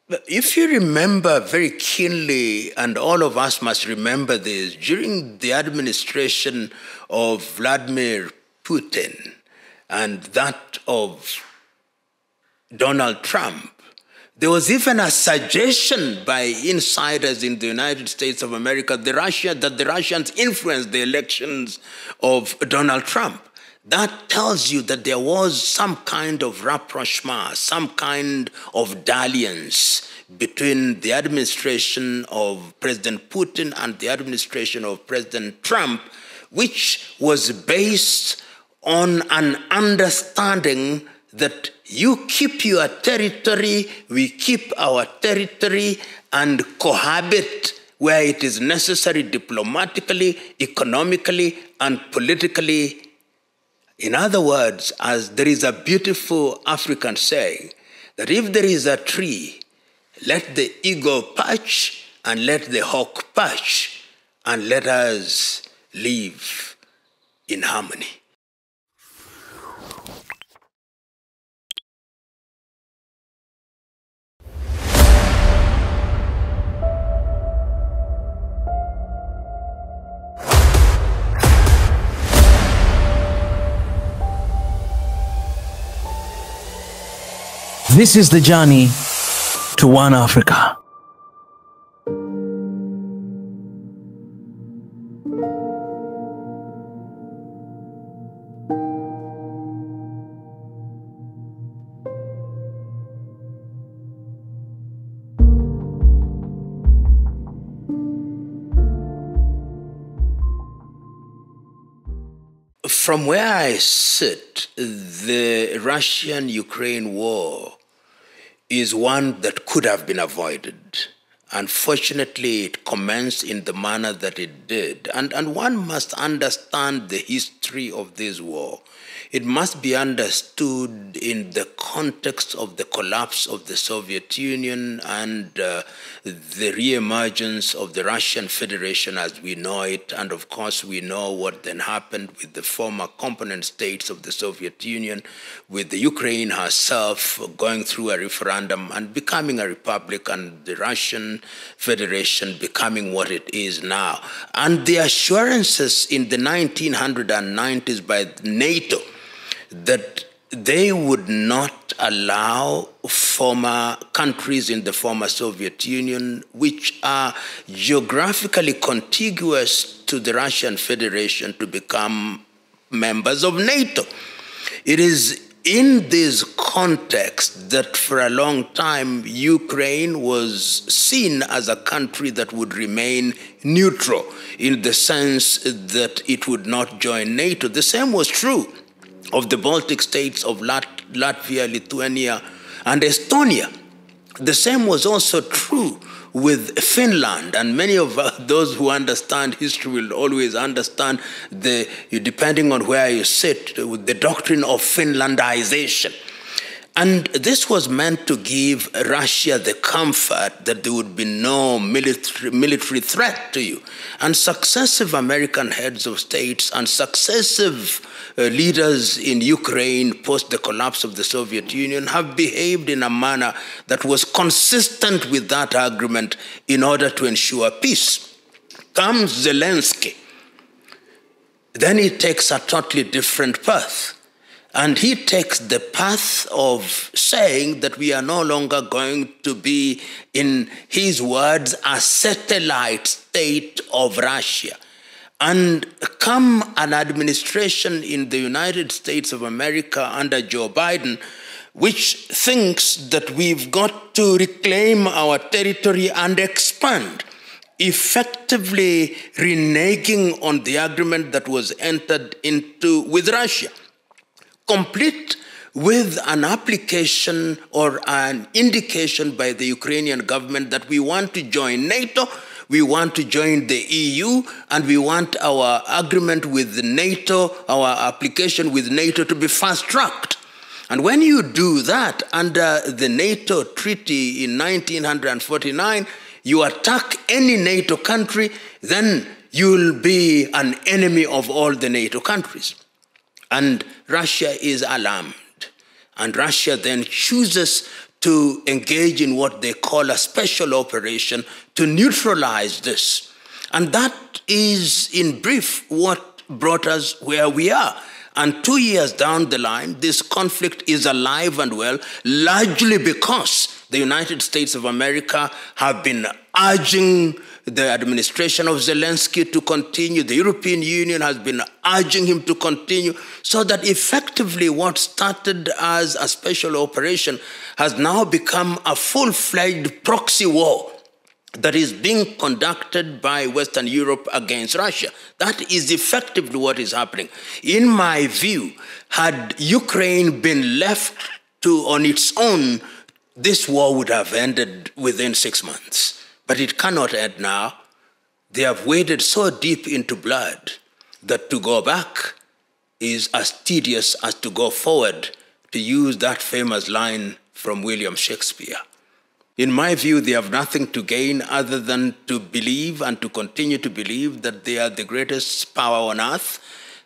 If you remember very keenly, and all of us must remember this, during the administration of Vladimir Putin and that of Donald Trump, there was even a suggestion by insiders in the United States of America that the Russians influenced the elections of Donald Trump. That tells you that there was some kind of rapprochement, some kind of dalliance between the administration of President Putin and the administration of President Trump, which was based on an understanding that you keep your territory, we keep our territory, and cohabit where it is necessary diplomatically, economically, and politically. In other words, as there is a beautiful African saying, that if there is a tree, let the eagle perch and let the hawk perch, and let us live in harmony. This is the journey to one Africa. From where I sit, the Russian-Ukraine war is one that could have been avoided. Unfortunately, it commenced in the manner that it did. And one must understand the history of this war. It must be understood in the context of the collapse of the Soviet Union and the re-emergence of the Russian Federation as we know it. And of course, we know what then happened with the former component states of the Soviet Union, with the Ukraine herself going through a referendum and becoming a republic, and the Russian Federation becoming what it is now. And the assurances in the 1990s by NATO that they would not allow former countries in the former Soviet Union, which are geographically contiguous to the Russian Federation, to become members of NATO. It is in this context that for a long time, Ukraine was seen as a country that would remain neutral in the sense that it would not join NATO. The same was true of the Baltic states of Latvia, Lithuania, and Estonia. The same was also true with Finland, and many of those who understand history will always understand, depending on where you sit, the doctrine of Finlandization. And this was meant to give Russia the comfort that there would be no military threat to you. And successive American heads of states and successive leaders in Ukraine post the collapse of the Soviet Union have behaved in a manner that was consistent with that agreement in order to ensure peace. Comes Zelensky. Then he takes a totally different path. And he takes the path of saying that we are no longer going to be, in his words, a satellite state of Russia. And come an administration in the United States of America under Joe Biden, which thinks that we've got to reclaim our territory and expand, effectively reneging on the agreement that was entered into with Russia, complete with an application or an indication by the Ukrainian government that we want to join NATO, we want to join the EU, and we want our agreement with NATO, our application with NATO to be fast-tracked. And when you do that under the NATO treaty in 1949, you attack any NATO country, then you'll be an enemy of all the NATO countries. And Russia is alarmed. And Russia then chooses to engage in what they call a special operation to neutralize this. And that is, in brief, what brought us where we are. And 2 years down the line, this conflict is alive and well, largely because the United States of America have been urging the administration of Zelensky to continue. The European Union has been urging him to continue, so that effectively what started as a special operation has now become a full-fledged proxy war that is being conducted by Western Europe against Russia. That is effectively what is happening. In my view, had Ukraine been left on its own, this war would have ended within 6 months. But it cannot end now. They have waded so deep into blood that to go back is as tedious as to go forward, to use that famous line from William Shakespeare. In my view, they have nothing to gain other than to believe and to continue to believe that they are the greatest power on earth.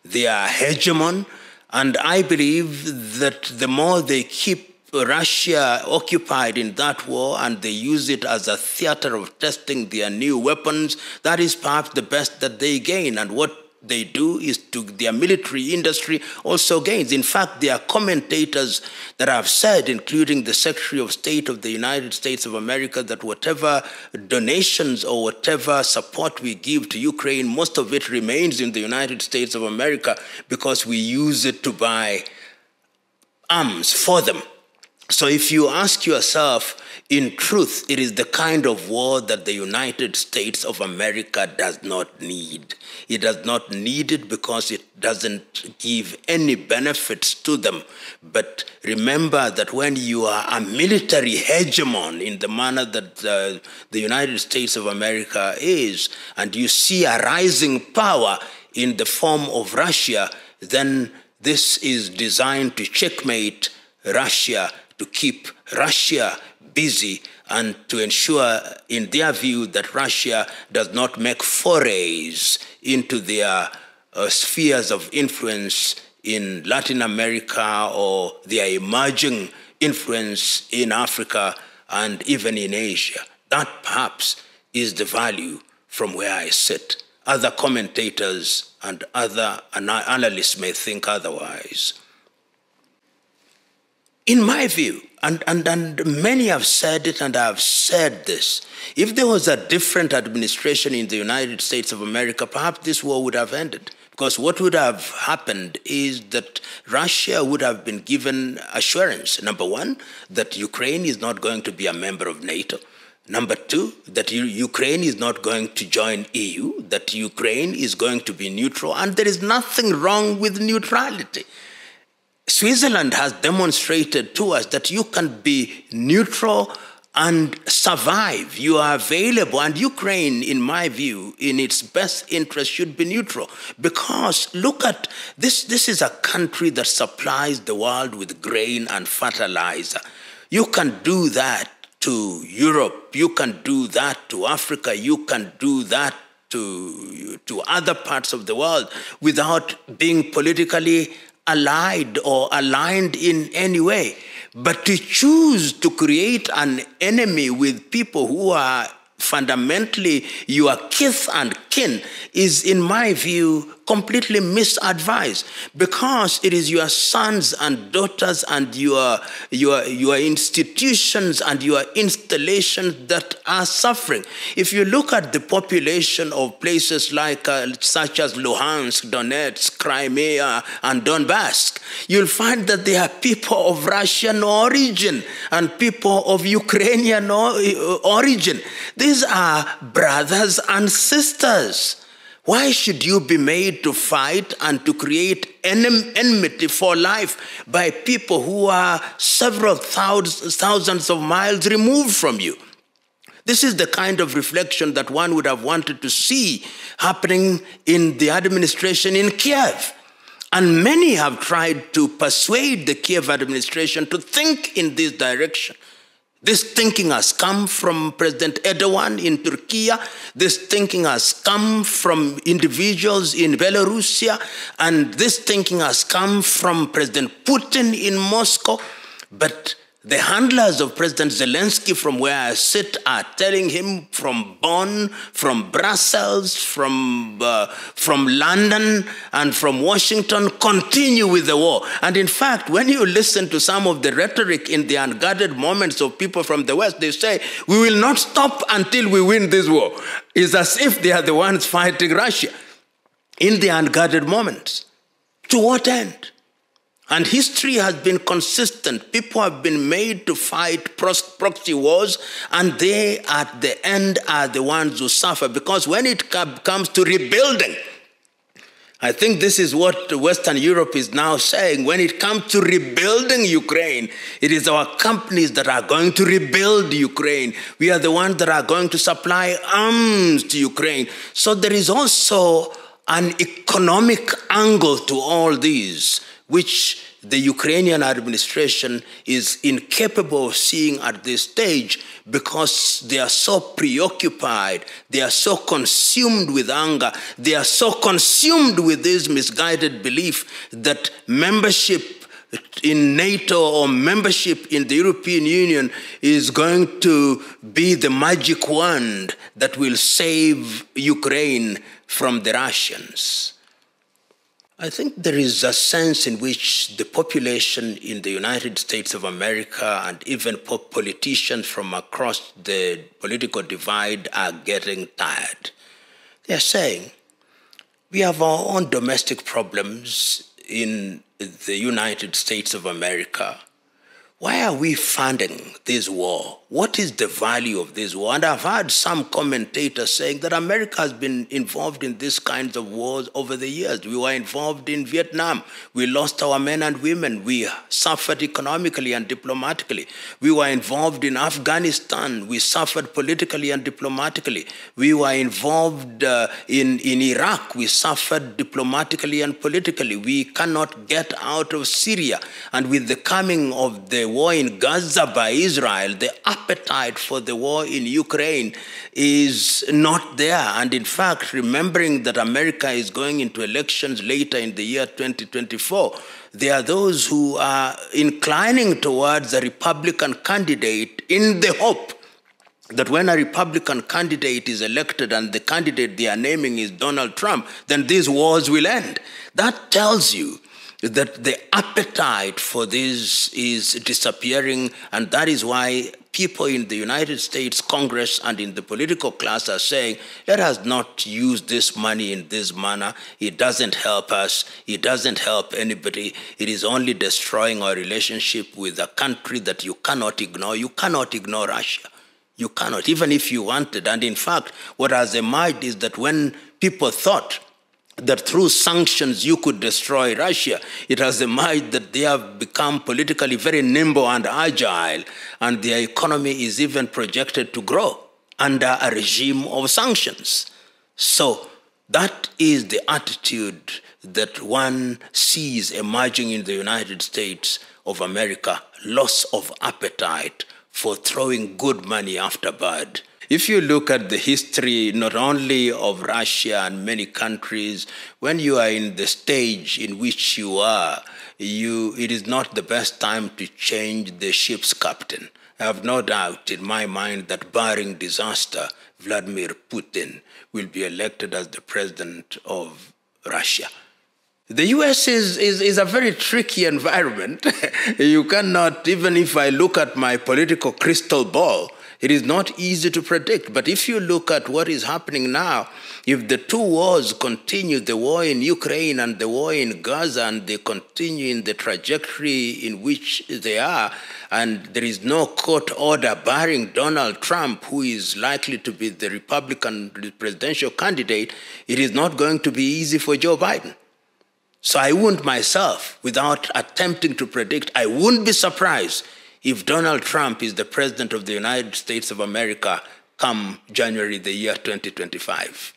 They are hegemon. And I believe that the more they keep Russia occupied in that war and they use it as a theater of testing their new weapons, that is perhaps the best that they gain. And what they do is to their military industry also gains. In fact, there are commentators that have said, including the Secretary of State of the United States of America, that whatever donations or whatever support we give to Ukraine, most of it remains in the United States of America because we use it to buy arms for them. So if you ask yourself, in truth, it is the kind of war that the United States of America does not need. It does not need it because it doesn't give any benefits to them. But remember that when you are a military hegemon in the manner that the United States of America is, and you see a rising power in the form of Russia, then this is designed to checkmate Russia, to keep Russia busy and to ensure, in their view, that Russia does not make forays into their spheres of influence in Latin America or their emerging influence in Africa and even in Asia. That perhaps is the value from where I sit. Other commentators and other analysts may think otherwise. In my view, and many have said it and I have said this, if there was a different administration in the United States of America, perhaps this war would have ended. Because what would have happened is that Russia would have been given assurance, number one, that Ukraine is not going to be a member of NATO. Number two, that Ukraine is not going to join EU, that Ukraine is going to be neutral, and there is nothing wrong with neutrality. Switzerland has demonstrated to us that you can be neutral and survive. You are available. And Ukraine, in my view, in its best interest, should be neutral. Because look at this. This is a country that supplies the world with grain and fertilizer. You can do that to Europe. You can do that to Africa. You can do that to other parts of the world without being politically allied or aligned in any way. But to choose to create an enemy with people who are fundamentally your kith and kin is, in my view, completely misadvised, because it is your sons and daughters and your institutions and your installations that are suffering. If you look at the population of places like such as Luhansk, Donetsk, Crimea, and Donbass, you'll find that they are people of Russian origin and people of Ukrainian origin. These are brothers and sisters. Why should you be made to fight and to create enmity for life by people who are several thousands of miles removed from you? This is the kind of reflection that one would have wanted to see happening in the administration in Kiev. And many have tried to persuade the Kiev administration to think in this direction. This thinking has come from President Erdogan in Turkey. This thinking has come from individuals in Belarus. And this thinking has come from President Putin in Moscow. But The handlers of President Zelensky from where I sit are telling him from Bonn, from Brussels, from London, and from Washington, continue with the war. And in fact, when you listen to some of the rhetoric in the unguarded moments of people from the West, they say, we will not stop until we win this war. It's as if they are the ones fighting Russia in the unguarded moments. To what end? And history has been consistent. People have been made to fight proxy wars, and they, at the end, are the ones who suffer. Because when it comes to rebuilding, I think this is what Western Europe is now saying. When it comes to rebuilding Ukraine, it is our companies that are going to rebuild Ukraine. We are the ones that are going to supply arms to Ukraine. So there is also an economic angle to all these, which the Ukrainian administration is incapable of seeing at this stage because they are so preoccupied, they are so consumed with anger, they are so consumed with this misguided belief that membership in NATO or membership in the European Union is going to be the magic wand that will save Ukraine from the Russians. I think there is a sense in which the population in the United States of America and even politicians from across the political divide are getting tired. They are saying, we have our own domestic problems in the United States of America. Why are we funding this war? What is the value of this war? And I've heard some commentators saying that America has been involved in these kinds of wars over the years. We were involved in Vietnam. We lost our men and women. We suffered economically and diplomatically. We were involved in Afghanistan. We suffered politically and diplomatically. We were involved in Iraq. We suffered diplomatically and politically. We cannot get out of Syria. And with the coming of the war in Gaza by Israel, the appetite for the war in Ukraine is not there. And in fact, remembering that America is going into elections later in the year 2024, there are those who are inclining towards a Republican candidate in the hope that when a Republican candidate is elected and the candidate they are naming is Donald Trump, then these wars will end. That tells you that the appetite for this is disappearing, and that is why people in the United States Congress and in the political class are saying, let us not use this money in this manner. It doesn't help us. It doesn't help anybody. It is only destroying our relationship with a country that you cannot ignore. You cannot ignore Russia. You cannot, even if you wanted. And in fact, what has emerged is that when people thought that through sanctions you could destroy Russia, it has emerged that they have become politically very nimble and agile, and their economy is even projected to grow under a regime of sanctions. So that is the attitude that one sees emerging in the United States of America, loss of appetite for throwing good money after bad. If you look at the history, not only of Russia and many countries, when you are in the stage in which you are, it is not the best time to change the ship's captain. I have no doubt in my mind that barring disaster, Vladimir Putin will be elected as the president of Russia. The US is a very tricky environment. You cannot, even if I look at my political crystal ball, it is not easy to predict. But if you look at what is happening now, if the two wars continue, the war in Ukraine and the war in Gaza, and they continue in the trajectory in which they are, and there is no court order barring Donald Trump, who is likely to be the Republican presidential candidate, it is not going to be easy for Joe Biden. So I wouldn't myself, without attempting to predict, I wouldn't be surprised if Donald Trump is the president of the United States of America come January the year 2025.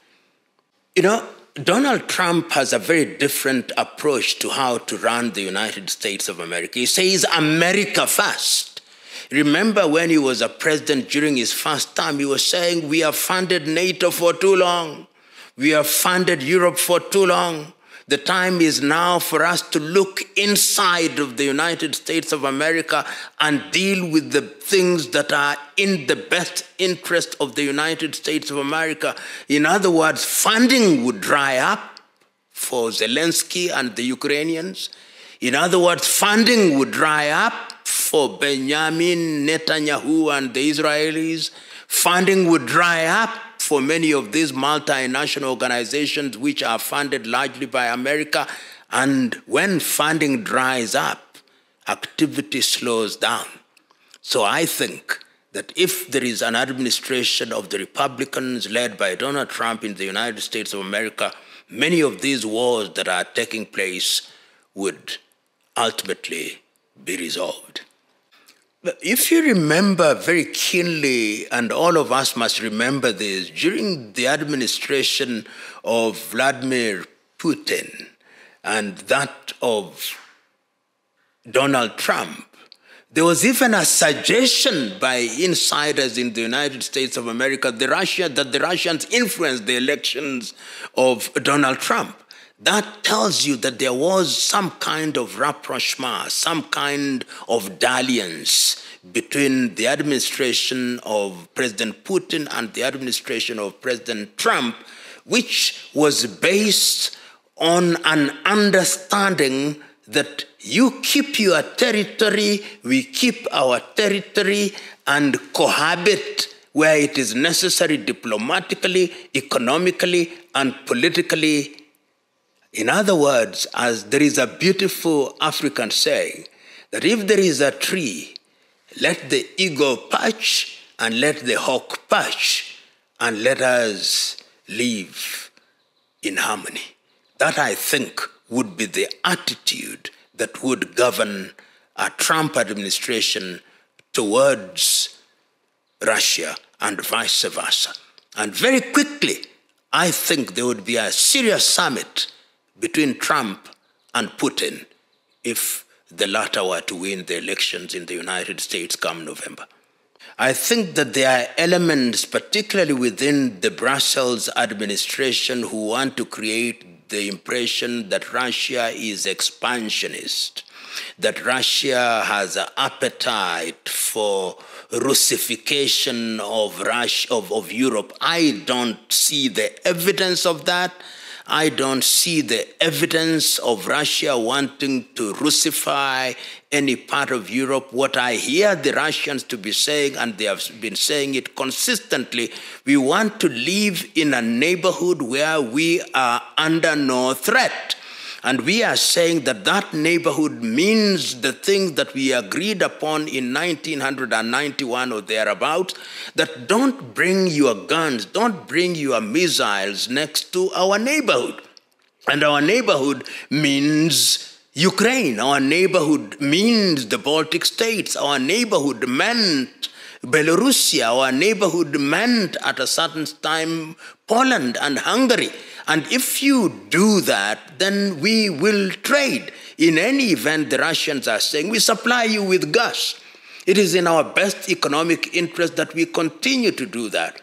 You know, Donald Trump has a very different approach to how to run the United States of America. He says America first. Remember when he was a president during his first term, he was saying, we have funded NATO for too long. We have funded Europe for too long. The time is now for us to look inside of the United States of America and deal with the things that are in the best interest of the United States of America. In other words, funding would dry up for Zelensky and the Ukrainians. In other words, funding would dry up for Benjamin Netanyahu and the Israelis. Funding would dry up for many of these multinational organizations which are funded largely by America. And when funding dries up, activity slows down. So I think that if there is an administration of the Republicans led by Donald Trump in the United States of America, many of these wars that are taking place would ultimately be resolved. But if you remember very keenly, and all of us must remember this, during the administration of Vladimir Putin and that of Donald Trump, there was even a suggestion by insiders in the United States of America that the Russians influenced the elections of Donald Trump. That tells you that there was some kind of rapprochement, some kind of dalliance between the administration of President Putin and the administration of President Trump, which was based on an understanding that you keep your territory, we keep our territory, and cohabit where it is necessary diplomatically, economically, and politically. In other words, as there is a beautiful African saying, that if there is a tree, let the eagle perch and let the hawk perch, and let us live in harmony. That, I think, would be the attitude that would govern a Trump administration towards Russia and vice versa. And very quickly, I think there would be a serious summit between Trump and Putin if the latter were to win the elections in the United States come November. I think that there are elements, particularly within the Brussels administration, who want to create the impression that Russia is expansionist, that Russia has an appetite for Russification of Europe. I don't see the evidence of that. I don't see the evidence of Russia wanting to Russify any part of Europe. What I hear the Russians to be saying, and they have been saying it consistently, we want to live in a neighborhood where we are under no threat. And we are saying that that neighborhood means the thing that we agreed upon in 1991 or thereabouts, that don't bring your guns, don't bring your missiles next to our neighborhood. And our neighborhood means Ukraine. Our neighborhood means the Baltic states. Our neighborhood meant Belarusia. Our neighborhood meant at a certain time Poland and Hungary. And if you do that, then we will trade. In any event, the Russians are saying, we supply you with gas. It is in our best economic interest that we continue to do that.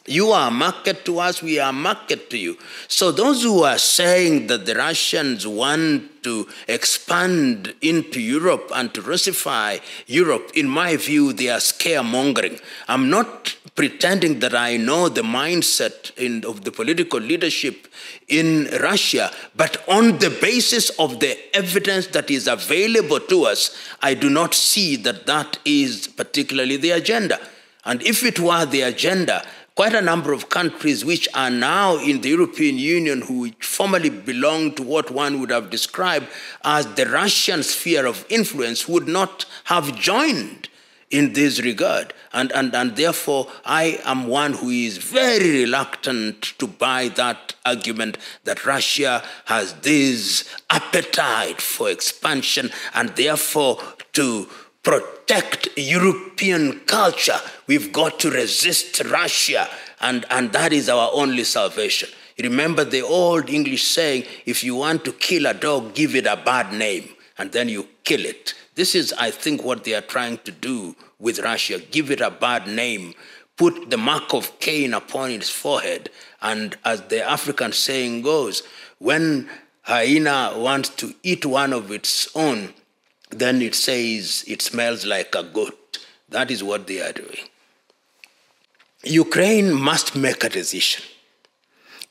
You are a market to us, we are a market to you. So those who are saying that the Russians want to expand into Europe and to Russify Europe, in my view, they are scaremongering. I'm not pretending that I know the mindset of the political leadership in Russia, but on the basis of the evidence that is available to us, I do not see that that is particularly the agenda. And if it were the agenda, quite a number of countries which are now in the European Union, who formerly belonged to what one would have described as the Russian sphere of influence, would not have joined in this regard. And therefore, I am one who is very reluctant to buy that argument that Russia has this appetite for expansion, and therefore to protect European culture, we've got to resist Russia, and that is our only salvation. Remember the old English saying, if you want to kill a dog, give it a bad name, and then you kill it. This is, I think, what they are trying to do with Russia. Give it a bad name, put the mark of Cain upon its forehead, and as the African saying goes, when hyena wants to eat one of its own, then it says it smells like a goat. That is what they are doing. Ukraine must make a decision.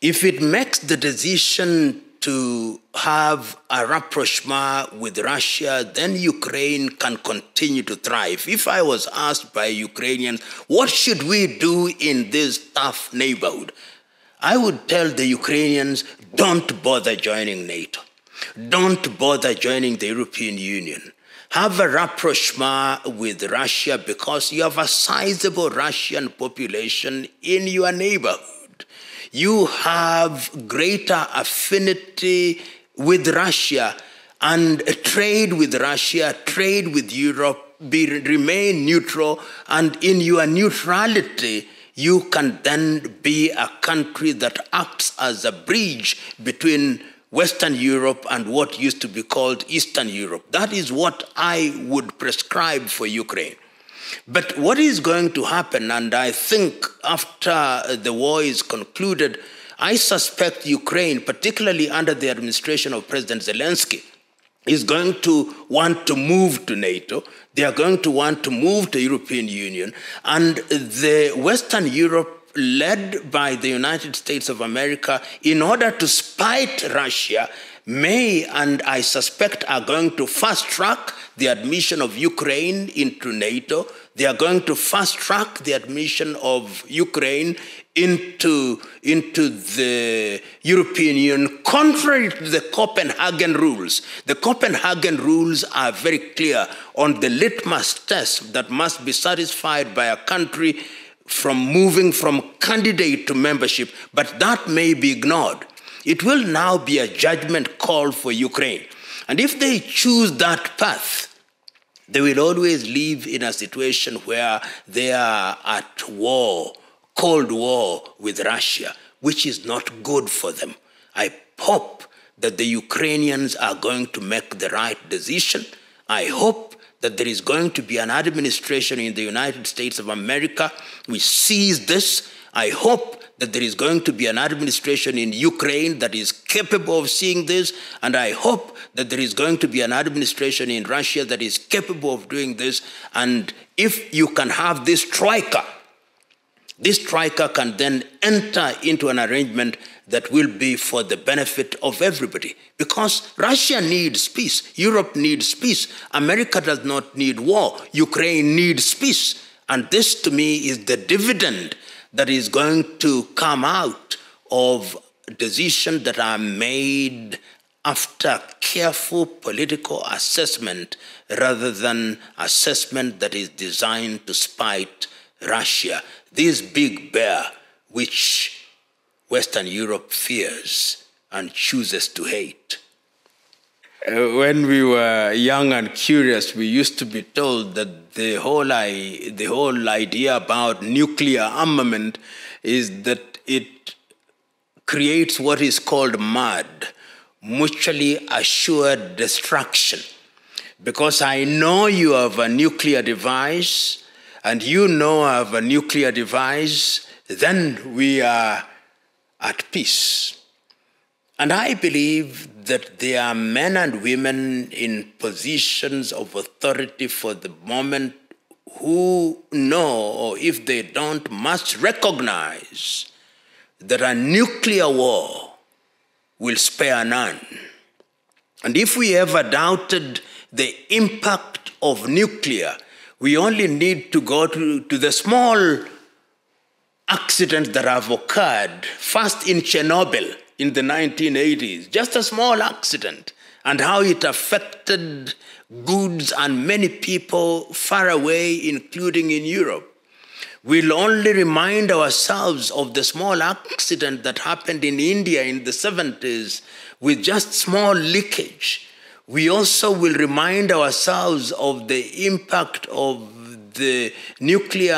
If it makes the decision to have a rapprochement with Russia, then Ukraine can continue to thrive. If I was asked by Ukrainians, what should we do in this tough neighborhood? I would tell the Ukrainians, don't bother joining NATO. Don't bother joining the European Union. Have a rapprochement with Russia because you have a sizable Russian population in your neighborhood. You have greater affinity with Russia, and trade with Russia, trade with Europe, remain neutral, and in your neutrality, you can then be a country that acts as a bridge between Western Europe and what used to be called Eastern Europe. That is what I would prescribe for Ukraine. But what is going to happen, and I think after the war is concluded, I suspect Ukraine, particularly under the administration of President Zelensky, is going to want to move to NATO. They are going to want to move to the European Union. And the Western Europe, led by the United States of America, in order to spite Russia, may, and I suspect, are going to fast-track the admission of Ukraine into NATO. They are going to fast-track the admission of Ukraine into the European Union, contrary to the Copenhagen rules. The Copenhagen rules are very clear on the litmus test that must be satisfied by a country from moving from candidate to membership, but that may be ignored. It will now be a judgment call for Ukraine. And if they choose that path, they will always live in a situation where they are at war, Cold War with Russia, which is not good for them. I hope that the Ukrainians are going to make the right decision. I hope that there is going to be an administration in the United States of America which sees this. I hope that there is going to be an administration in Ukraine that is capable of seeing this, and I hope that there is going to be an administration in Russia that is capable of doing this. And if you can have this troika can then enter into an arrangement that will be for the benefit of everybody. Because Russia needs peace, Europe needs peace, America does not need war, Ukraine needs peace. And this, to me, is the dividend that is going to come out of decisions that are made after careful political assessment rather than assessment that is designed to spite Russia, this big bear which Western Europe fears and chooses to hate. When we were young and curious, we used to be told that the whole idea about nuclear armament is that it creates what is called MAD, mutually assured destruction. Because I know you have a nuclear device, and you know I have a nuclear device, then we are at peace. And I believe that there are men and women in positions of authority for the moment who know, or if they don't, must recognize that a nuclear war will spare none. And if we ever doubted the impact of nuclear, we only need to go to the small accidents that have occurred, first in Chernobyl in the 1980s, just a small accident, and how it affected goods and many people far away, including in Europe. We'll only remind ourselves of the small accident that happened in India in the 70s with just small leakage. We also will remind ourselves of the impact of the nuclear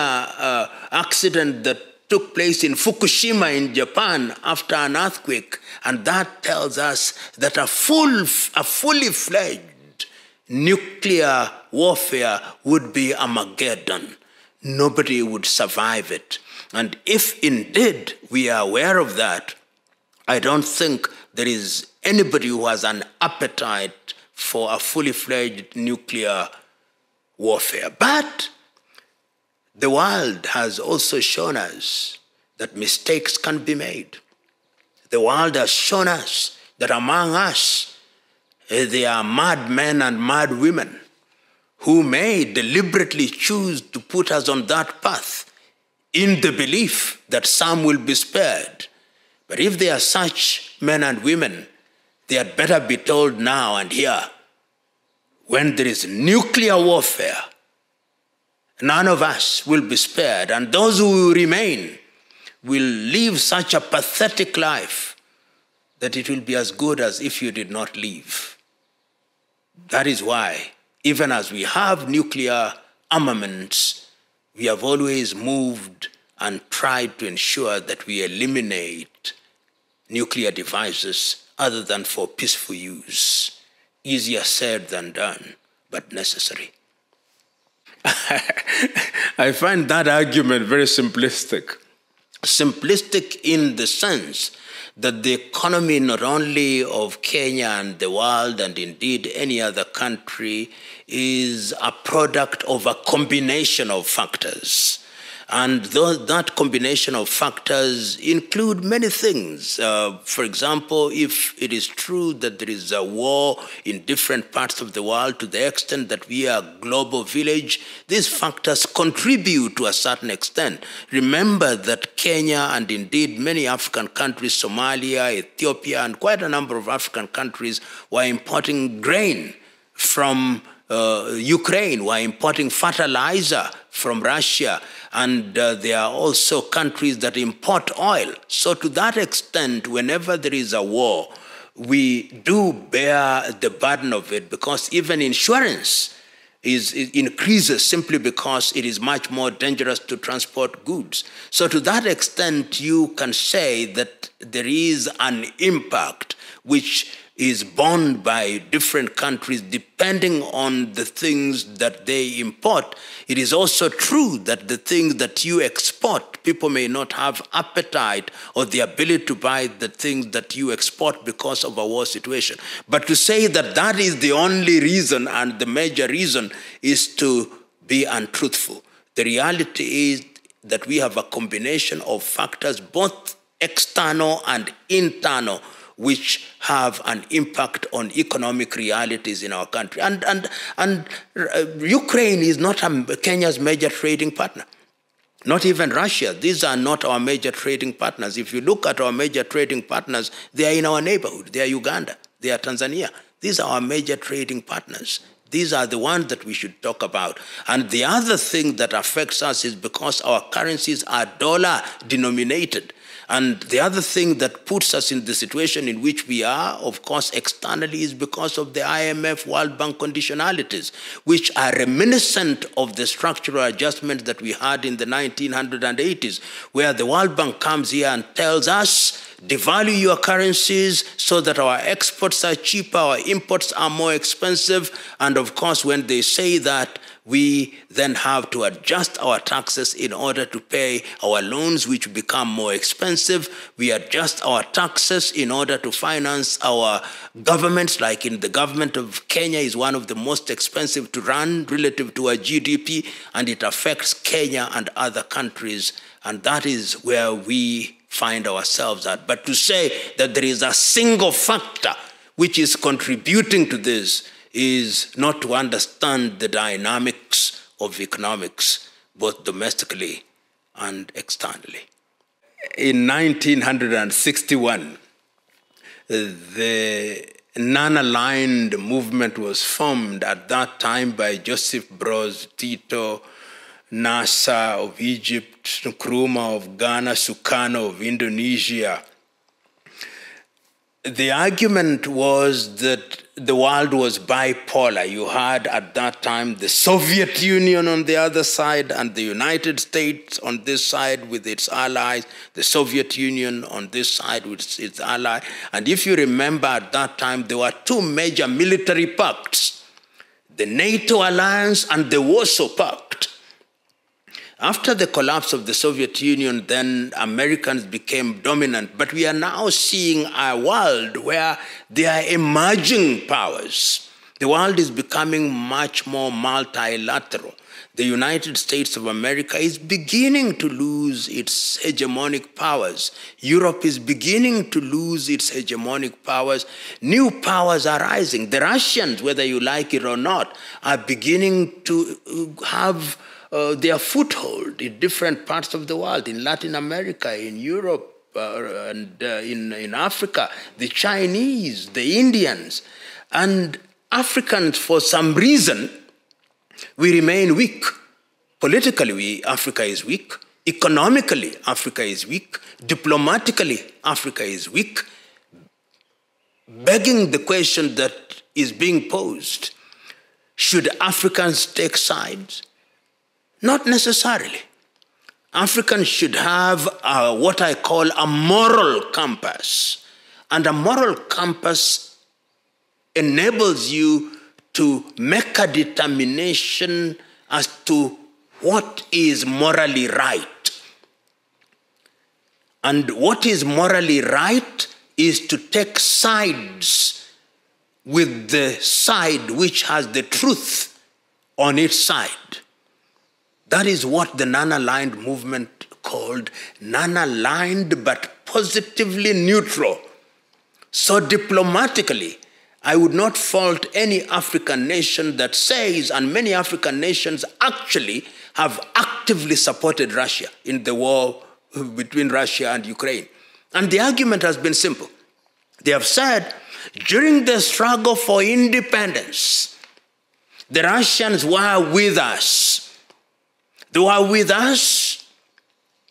accident that took place in Fukushima in Japan after an earthquake. And that tells us that a fully fledged nuclear warfare would be Armageddon. Nobody would survive it. And if indeed we are aware of that, I don't think there is anybody who has an appetite for a fully fledged nuclear warfare. But the world has also shown us that mistakes can be made. The world has shown us that among us, there are mad men and mad women who may deliberately choose to put us on that path in the belief that some will be spared. But if they are such men and women, they had better be told now and here, when there is nuclear warfare, none of us will be spared, and those who will remain will live such a pathetic life that it will be as good as if you did not leave. That is why, even as we have nuclear armaments, we have always moved and tried to ensure that we eliminate nuclear devices other than for peaceful use. Easier said than done, but necessary. I find that argument very simplistic. Simplistic in the sense that the economy not only of Kenya and the world and indeed any other country is a product of a combination of factors. And that combination of factors include many things. For example, if it is true that there is a war in different parts of the world to the extent that we are a global village, these factors contribute to a certain extent. Remember that Kenya and indeed many African countries, Somalia, Ethiopia, and quite a number of African countries were importing grain from Ukraine, were importing fertilizer from Russia, and there are also countries that import oil. So to that extent, whenever there is a war, we do bear the burden of it, because even insurance increases simply because it is much more dangerous to transport goods. So to that extent, you can say that there is an impact which is borne by different countries depending on the things that they import. It is also true that the things that you export, people may not have appetite or the ability to buy the things that you export because of a war situation. But to say that that is the only reason and the major reason is to be untruthful. The reality is that we have a combination of factors, both external and internal, which have an impact on economic realities in our country. And Ukraine is not Kenya's major trading partner. Not even Russia. These are not our major trading partners. If you look at our major trading partners, they are in our neighborhood. They are Uganda. They are Tanzania. These are our major trading partners. These are the ones that we should talk about. And the other thing that affects us is because our currencies are dollar denominated. And the other thing that puts us in the situation in which we are, of course, externally, is because of the IMF World Bank conditionalities, which are reminiscent of the structural adjustments that we had in the 1980s, where the World Bank comes here and tells us, devalue your currencies so that our exports are cheaper, our imports are more expensive. And of course, when they say that, we then have to adjust our taxes in order to pay our loans, which become more expensive. We adjust our taxes in order to finance our governments, like in the government of Kenya is one of the most expensive to run relative to our GDP, and it affects Kenya and other countries. And that is where we find ourselves at. But to say that there is a single factor which is contributing to this is not to understand the dynamics of economics, both domestically and externally. In 1961, the Nonaligned movement was formed at that time by Joseph Broz Tito, Nasser of Egypt, Nkrumah of Ghana, Sukarno of Indonesia. The argument was that the world was bipolar. You had at that time the Soviet Union on the other side and the United States on this side with its allies, the Soviet Union on this side with its ally. And if you remember at that time, there were two major military pacts, the NATO alliance and the Warsaw Pact. After the collapse of the Soviet Union, then Americans became dominant, but we are now seeing a world where there are emerging powers. The world is becoming much more multilateral. The United States of America is beginning to lose its hegemonic powers. Europe is beginning to lose its hegemonic powers. New powers are rising. The Russians, whether you like it or not, are beginning to have their foothold in different parts of the world, in Latin America, in Europe, and in Africa, the Chinese, the Indians. And Africans, for some reason, we remain weak. Politically, Africa is weak. Economically, Africa is weak. Diplomatically, Africa is weak. Begging the question that is being posed, should Africans take sides? Not necessarily. Africans should have what I call a moral compass. And a moral compass enables you to make a determination as to what is morally right. And what is morally right is to take sides with the side which has the truth on its side. That is what the non-aligned movement called non-aligned but positively neutral. So diplomatically, I would not fault any African nation that says, and many African nations actually have actively supported Russia in the war between Russia and Ukraine. And the argument has been simple. They have said, during the struggle for independence, the Russians were with us. They were with us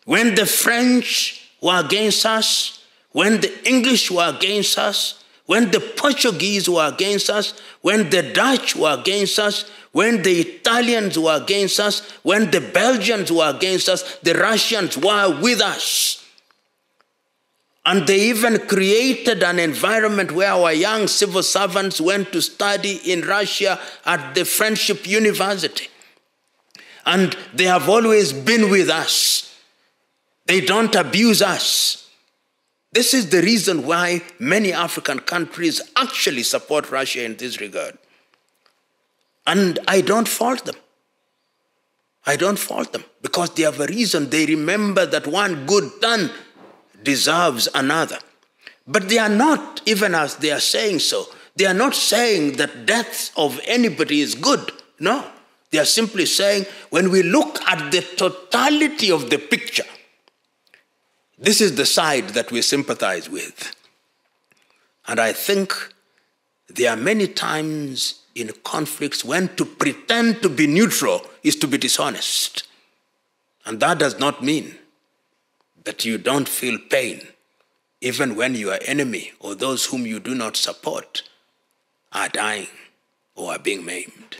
when the French were against us, when the English were against us, when the Portuguese were against us, when the Dutch were against us, when the Italians were against us, when the Belgians were against us, the Russians were with us. And they even created an environment where our young civil servants went to study in Russia at the Friendship University. And they have always been with us. They don't abuse us. This is the reason why many African countries actually support Russia in this regard. And I don't fault them. I don't fault them because they have a reason. They remember that one good turn deserves another. But they are not, even as they are saying so, they are not saying that death of anybody is good. No. They are simply saying, when we look at the totality of the picture, this is the side that we sympathize with. And I think there are many times in conflicts when to pretend to be neutral is to be dishonest. And that does not mean that you don't feel pain, even when your enemy or those whom you do not support are dying or are being maimed.